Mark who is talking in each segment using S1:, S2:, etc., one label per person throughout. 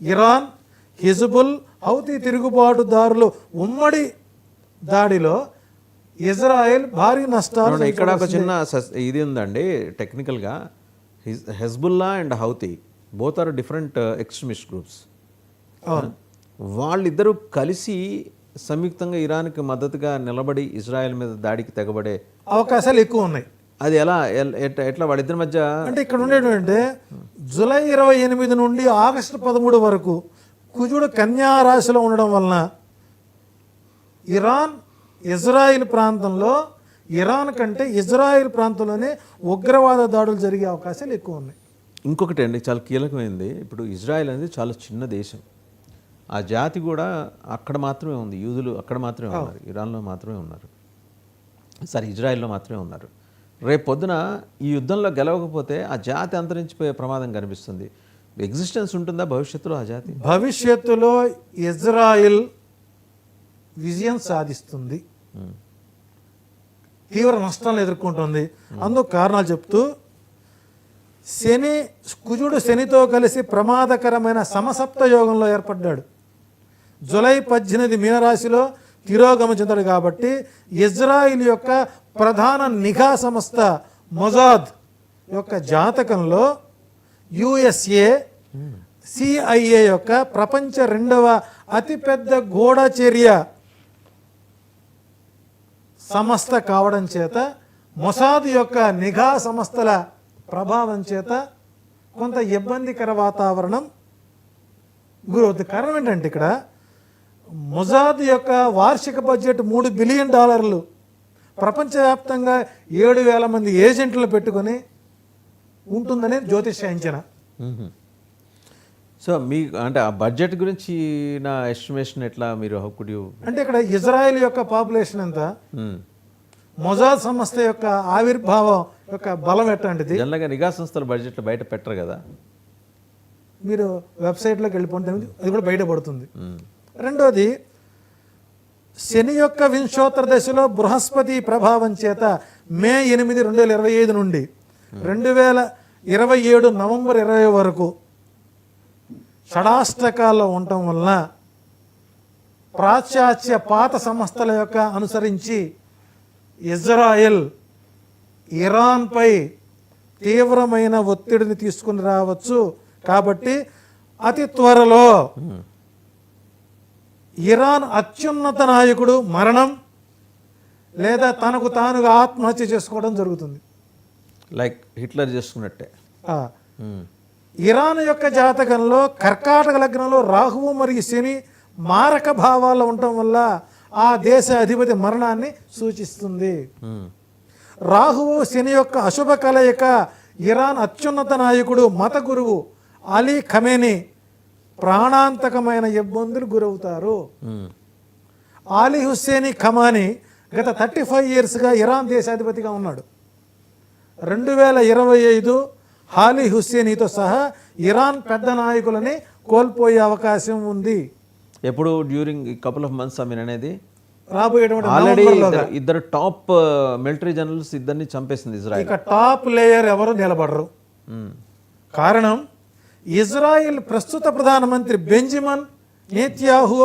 S1: Iran, Hizbul, Houthi తిరుగుబాటుదారులు ఉమ్మడి దాడిలో Israel భారీ నష్టాలు.
S2: ఇక్కడ ఒక చిన్న ఇది ఉందండి టెక్నికల్గా. Hezbollah and Houthi both are different extremist groups. వాళ్ళిద్దరూ కలిసి సంయుక్తంగా ఇరాన్కి మద్దతుగా నిలబడి ఇజ్రాయెల్ మీద దాడికి తెగబడే
S1: అవకాశాలు ఎక్కువ ఉన్నాయి.
S2: అది ఎలా ఎట్లా వాళ్ళిద్దరి మధ్య
S1: అంటే ఇక్కడ ఉండేటంటే జూలై 28 నుండి ఆగస్టు 13 వరకు కుజుడు కన్యా రాశిలో ఉండడం వలన ఇరాన్ ఇజ్రాయిల్ ప్రాంతంలో, ఇరాన్ కంటే ఇజ్రాయిల్ ప్రాంతంలోనే ఉగ్రవాద దాడులు జరిగే అవకాశాలు ఎక్కువ ఉన్నాయి.
S2: ఇంకొకటి అండి చాలా కీలకమైనది, ఇప్పుడు ఇజ్రాయెల్ అనేది చాలా చిన్న దేశం. ఆ జాతి కూడా అక్కడ మాత్రమే ఉంది. యూదులు అక్కడ మాత్రమే ఉన్నారు, ఇరాన్లో మాత్రమే ఉన్నారు, ఇజ్రాయెల్లో మాత్రమే ఉన్నారు. రేపు పొద్దున ఈ యుద్ధంలో గెలవకపోతే ఆ జాతి అంతరించిపోయే ప్రమాదం కనిపిస్తుంది. ఎగ్జిస్టెన్స్ ఉంటుందా భవిష్యత్తులో ఆ జాతి?
S1: భవిష్యత్తులో ఇజ్రాయిల్ విజయం సాధిస్తుంది, తీవ్ర నష్టాలను ఎదుర్కొంటుంది. అందుకు కారణాలు చెప్తూ కుజుడు శనితో కలిసి ప్రమాదకరమైన సమసప్త యోగంలో ఏర్పడ్డాడు. జూలై 18 మీనరాశిలో తిరోగమనం చెందాడు. కాబట్టి ఇజ్రాయిల్ యొక్క ప్రధాన నిఘా సంస్థ మొజాద్ యొక్క జాతకంలో యుఎస్ఏ సిఐఏ యొక్క ప్రపంచ 2వ అతిపెద్ద గూఢచర్య సంస్థ కావడం చేత మొసాద్ యొక్క నిఘా సంస్థల ప్రభావం చేత కొంత ఇబ్బందికర వాతావరణం గురవుతుంది. కారణం ఏంటంటే ఇక్కడ మొజాద్ యొక్క వార్షిక బడ్జెట్ $3 బిలియన్, ప్రపంచవ్యాప్తంగా 7,000 మంది ఏజెంట్లు పెట్టుకొని ఉంటుందని జ్యోతిష అంచనా.
S2: సో మీ అంటే ఆ బడ్జెట్ గురించి నా ఎస్టిమేషన్ ఎట్లా మీరు
S1: అంటే ఇక్కడ ఇజ్రాయెల్ యొక్క పాపులేషన్ ఎంత, మొజాద్ సంస్థ యొక్క ఆవిర్భావం యొక్క బలం ఎట్లాంటిది?
S2: జనరల్గా నిఘా సంస్థల బడ్జెట్లు బయట పెట్టరు కదా,
S1: మీరు వెబ్సైట్లోకి వెళ్ళిపోతే అది కూడా బయటపడుతుంది. రెండోది, శని యొక్క వింశోత్తర దశలో బృహస్పతి ప్రభావం చేత మే 8, 2025 నుండి 2027 నవంబర్ 20 వరకు షడాష్టకాల్లో ఉండటం వలన పాశ్చాత్య పాత సంస్థల యొక్క అనుసరించి ఇజ్రాయెల్ ఇరాన్పై తీవ్రమైన ఒత్తిడిని తీసుకుని రావచ్చు. కాబట్టి అతి త్వరలో ఇరాన్ అత్యున్నత నాయకుడు మరణం లేదా తనకు తానుగా ఆత్మహత్య చేసుకోవడం జరుగుతుంది,
S2: లైక్ హిట్లర్ చేసుకున్నట్టే.
S1: ఇరాన్ యొక్క జాతకంలో కర్కాటక లగ్నంలో రాహువు మరియు శని మారక భావాల్లో ఉండటం వల్ల ఆ దేశ అధిపతి మరణాన్ని సూచిస్తుంది. రాహువు శని యొక్క అశుభ కలయిక ఇరాన్ అత్యున్నత నాయకుడు మత గురువు అలీ ఖమేనీ ప్రాణాంతకమైన ఇబ్బందులు గురవుతారు. అలీ హుస్సేని ఖమానీ గత 35 ఇయర్స్గా ఇరాన్ దేశాధిపతిగా ఉన్నాడు. 2025 అలీ హుస్సేనీతో సహా ఇరాన్ పెద్ద నాయకులని కోల్పోయే అవకాశం ఉంది.
S2: ఎప్పుడు డ్యూరింగ్ కపుల్ ఆఫ్ మంత్స్ అనేది
S1: రాబోయేటువంటి
S2: ఆల్రెడీ ఇద్దరు టాప్ మిలిటరీ జనరల్స్ ఇద్దరిని చంపేసింది ఇజ్రాయెల్.
S1: ఇక టాప్ లేయర్ ఎవరు నిలబడరు. కారణం ఇజ్రాయెల్ ప్రస్తుత ప్రధానమంత్రి బెంజమిన్ నెతన్యాహు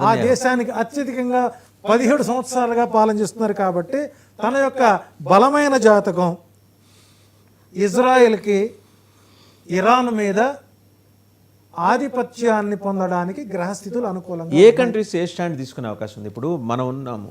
S1: ఆ దేశానికి అత్యధికంగా 17 సంవత్సరాలుగా పాలన చేస్తున్నారు. కాబట్టి తన యొక్క బలమైన జాతకం ఇజ్రాయెల్కి ఇరాన్ మీద ఆధిపత్యాన్ని పొందడానికి గ్రహస్థితులు అనుకూలంగా.
S2: ఏ కంట్రీస్ ఏ స్టాండ్ తీసుకునే అవకాశం ఉంది? ఇప్పుడు మనం ఉన్నాము